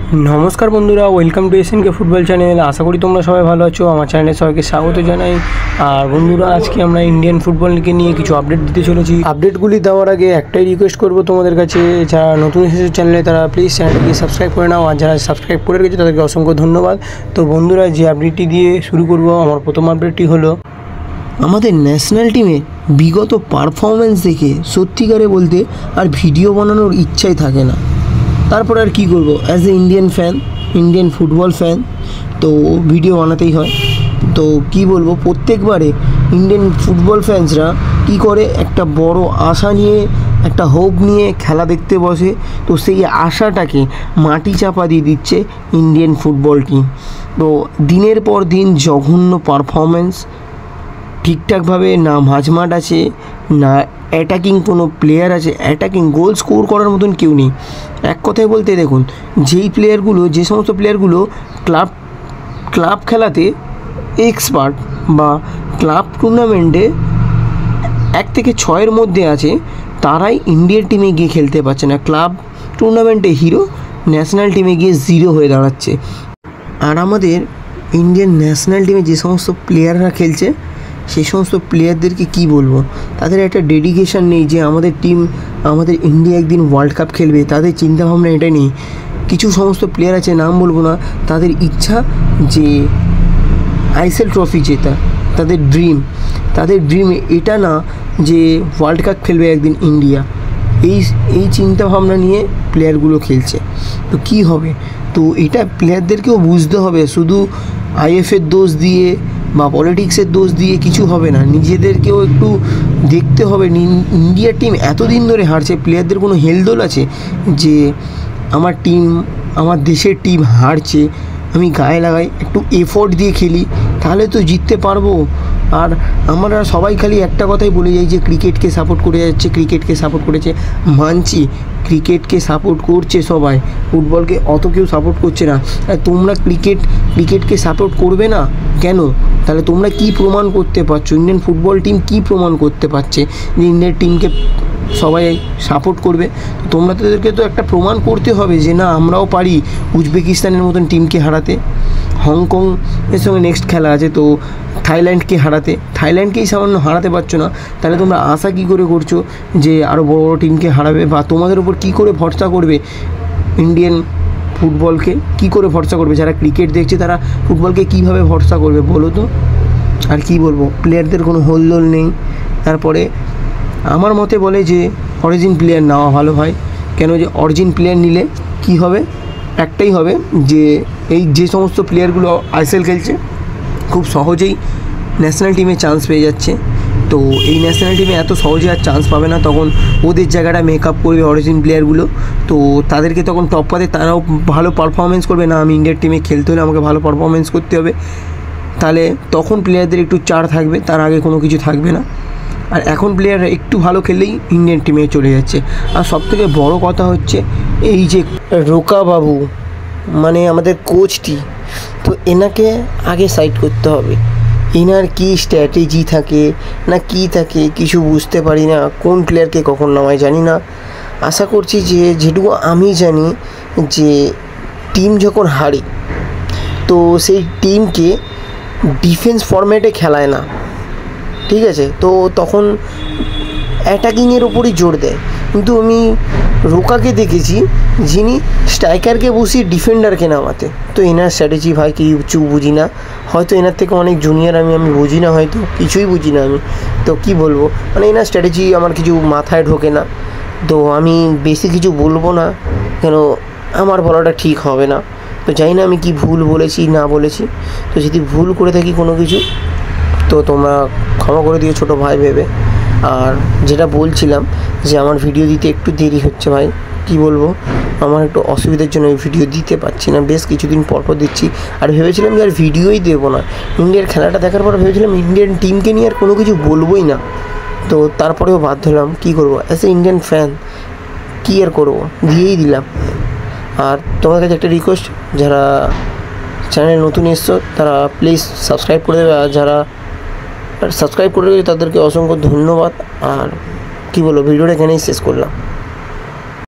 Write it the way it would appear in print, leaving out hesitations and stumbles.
नमस्कार बंधुरा welcome to SNK football channel. आशा करी तुम्हारा सबाई भालो आछो। आमार चैनेले सबाइके स्वागत जानाई। और बंधुरा आज के आमरा इंडियन फुटबल के निये किछु आपडेट दिते चलेछि। आपडेटगुली देওয়ার आगे एकटाई रिक्वेस्ट करब तुम्हादेर काछे, যারা নতুন এসেছো চ্যানেলে তারা প্লিজ চ্যানেলটিকে সাবস্ক্রাইব করে নাও, আর যারা সাবস্ক্রাইব করে রেখেছো তাদেরকে অসংখ্য ধন্যবাদ। তো বন্ধুরা যে আপডেটটি দিয়ে শুরু করব, আমার প্রথম আপডেটটি হলো আমাদের ন্যাশনাল টিমে বিগত পারফরমেন্স দেখে সত্যিকারে বলতে আর ভিডিও বানানোর ইচ্ছাই থাকে না। তারপর আর কি করব, as a Indian fan, Indian football fan, তো ভিডিও বানাতেই হয়। তো কি বলবো, প্রত্যেকবারে ইন্ডিয়ান ফুটবল ফ্যান্সরা কি করে একটা বড় আশা নিয়ে, একটা হোপ নিয়ে খেলা দেখতে বসে। তো সেই আশাটাকে মাটি চাপা দিয়ে দিচ্ছে ইন্ডিয়ান ফুটবল টিম। তো দিনের পর দিন জঘন্য পারফরমেন্স, ঠিকঠাকভাবে না মাঝমাঠ আছে, না অ্যাটাকিং কোনো প্লেয়ার আছে, অ্যাটাকিং গোল স্কোর করার মতন কেউ নেই। এক কথায় বলতে দেখুন, যে সমস্ত প্লেয়ারগুলো ক্লাব খেলাতে এক্সপার্ট বা ক্লাব টুর্নামেন্টে 1 থেকে 6-এর মধ্যে আছে, তারাই ইন্ডিয়ার টিমে গিয়ে খেলতে পারছে না। ক্লাব টুর্নামেন্টে হিরো, ন্যাশনাল টিমে গিয়ে জিরো হয়ে দাঁড়াচ্ছে। আর আমাদের ইন্ডিয়ান ন্যাশনাল টিমে যে সমস্ত প্লেয়াররা খেলছে, সেই সমস্ত প্লেয়ারদেরকে কি বলবো, তাদের একটা ডেডিকেশন নেই যে আমাদের টিম, আমাদের ইন্ডিয়া একদিন ওয়ার্ল্ড কাপ খেলবে। তাদের চিন্তাভাবনা এটা নেই। কিছু সমস্ত প্লেয়ার আছে, নাম বলবো না, তাদের ইচ্ছা যে আইএসএল ট্রফি জেতা, তাদের ড্রিম এটা না যে ওয়ার্ল্ড কাপ খেলবে একদিন ইন্ডিয়া। এই চিন্তাভাবনা নিয়ে প্লেয়ারগুলো খেলছে। তো কি হবে, তো এটা প্লেয়ারদেরকেও বুঝতে হবে। শুধু আইএফের দোষ দিয়ে বা পলিটিক্সের দোষ দিয়ে কিছু হবে না, নিজেদেরকেও একটু দেখতে হবে। ইন্ডিয়ার টিম এতদিন ধরে হারছে, প্লেয়ারদের কোনো হেলদোল আছে যে আমার দেশের টিম হারছে, আমি গায়ে লাগাই, একটু এফোর্ট দিয়ে খেলি, তাহলে তো জিততে পারবো। আর আমরা সবাই খালি একটা কথাই বলে যাই যে ক্রিকেটকে সাপোর্ট করে যাচ্ছে, ক্রিকেটকে সাপোর্ট করেছে। মানছি ক্রিকেটকে সাপোর্ট করছে সবাই, ফুটবলকে অত কেউ সাপোর্ট করছে না। তোমরা ক্রিকেটকে সাপোর্ট করবে না কেন? তাহলে তোমরা কি প্রমাণ করতে পারছো? ইন্ডিয়ান ফুটবল টিম কি প্রমাণ করতে পারছে যে ইন্ডিয়ান টিমকে সবাই সাপোর্ট করবে? তোমরা তাদেরকে তো একটা প্রমাণ করতে হবে যে না, আমরাও পারি উজবেকিস্তানের মতন টিমকে হারাতে। হংকং এর সঙ্গে নেক্সট খেলা আছে, তো থাইল্যান্ডকেই সামান্য হারাতে পারছো না, তাহলে তোমরা আশা কী করে করছো যে আরও বড় বড় টিমকে হারাবে? বা তোমাদের উপর কী করে ভরসা করবে ইন্ডিয়ান ফুটবলকে? কী করে ভরসা করবে? যারা ক্রিকেট দেখছে তারা ফুটবলকে কীভাবে ভরসা করবে বলো তো? আর কি বলবো, প্লেয়ারদের কোনো হোলদোল নেই। তারপরে আমার মতে বলে যে অরিজিন প্লেয়ার নেওয়া ভালো হয়। কেন? যে অরিজিন প্লেয়ার নিলে কি হবে, একটাই হবে যে যে সমস্ত প্লেয়ারগুলো আইএসএল খেলছে খুব সহজেই ন্যাশনাল টিমে চান্স পেয়ে যাচ্ছে। তো এই ন্যাশনাল টিমে এত সহজে আর চান্স পাবে না, তখন ওদের জায়গাটা মেকআপ করবে অরিজিন প্লেয়ারগুলো। তো তাদেরকে তখন টপ পাতে তারাও ভালো পারফরমেন্স করবে। না, আমি ইন্ডিয়ার টিমে খেলতে হলে আমাকে ভালো পারফরমেন্স করতে হবে, তাহলে তখন প্লেয়ারদের একটু চার থাকবে, তার আগে কোনো কিছু থাকবে না। আর এখন প্লেয়াররা একটু ভালো খেললেই ইন্ডিয়ান টিমে চলে যাচ্ছে। আর সবথেকে বড় কথা হচ্ছে এই যে রোকা বাবু, মানে আমাদের কোচটি, তো এনাকে আগে সাইড করতে হবে। এনার কি স্ট্র্যাটেজি থাকে না কি থাকে কিছু বুঝতে পারি না, কোন প্লেয়ারকে কখন নামায় জানি না। আশা করছি যে যেটুকু আমি জানি যে টিম যখন হারে, তো সেই টিমকে ডিফেন্স ফরম্যাটে খেলায় না, ঠিক আছে? তো তখন অ্যাটাকিংয়ের ওপরই জোর দেয়। কিন্তু আমি রোকাকে দেখেছি যিনি স্ট্রাইকারকে বসিয়ে ডিফেন্ডারকে নামাতে। তো এনার স্ট্র্যাটেজি ভাই কিছু বুঝি না, হয়তো এনার থেকে অনেক জুনিয়র আমি বুঝি না, হয়তো কিছুই বুঝি না আমি। তো কি বলবো, মানে এনার স্ট্র্যাটেজি আমার কিছু মাথায় ঢোকে না। তো আমি বেশি কিছু বলবো না, কেন আমার বলাটা ঠিক হবে না। তো জানি না আমি কি ভুল বলেছি না বলেছি। তো যদি ভুল করে থাকি কোনো কিছু, তো তোমরা ক্ষমা করে দিও ছোটো ভাই ভেবে। আর যেটা বলছিলাম যে আমার ভিডিও দিতে একটু দেরি হচ্ছে ভাই, কি বলবো, আমার একটু অসুবিধার জন্য ভিডিও দিতে পারছি না, বেশ কিছুদিন পর দিচ্ছি। আর ভেবেছিলাম যে আর ভিডিওই দেবো না, ইন্ডিয়ার খেলাটা দেখার পর ভেবেছিলাম ইন্ডিয়ান টিমকে নিয়ে আর কোনো কিছু বলবোই না। তো তারপরেও বাধ্য হলাম, কী করবো, অ্যাজ এ ইন্ডিয়ান ফ্যান কী আর করবো, দিয়েই দিলাম। আর তোমার কাছে একটা রিকোয়েস্ট, যারা চ্যানেল নতুন এসছো তারা প্লিজ সাবস্ক্রাইব করে দেবে। আর যারা সাবস্ক্রাইব করে দেবে তাদেরকে অসংখ্য ধন্যবাদ। আর কি বলবো, ভিডিওটা এখানেই শেষ করলাম।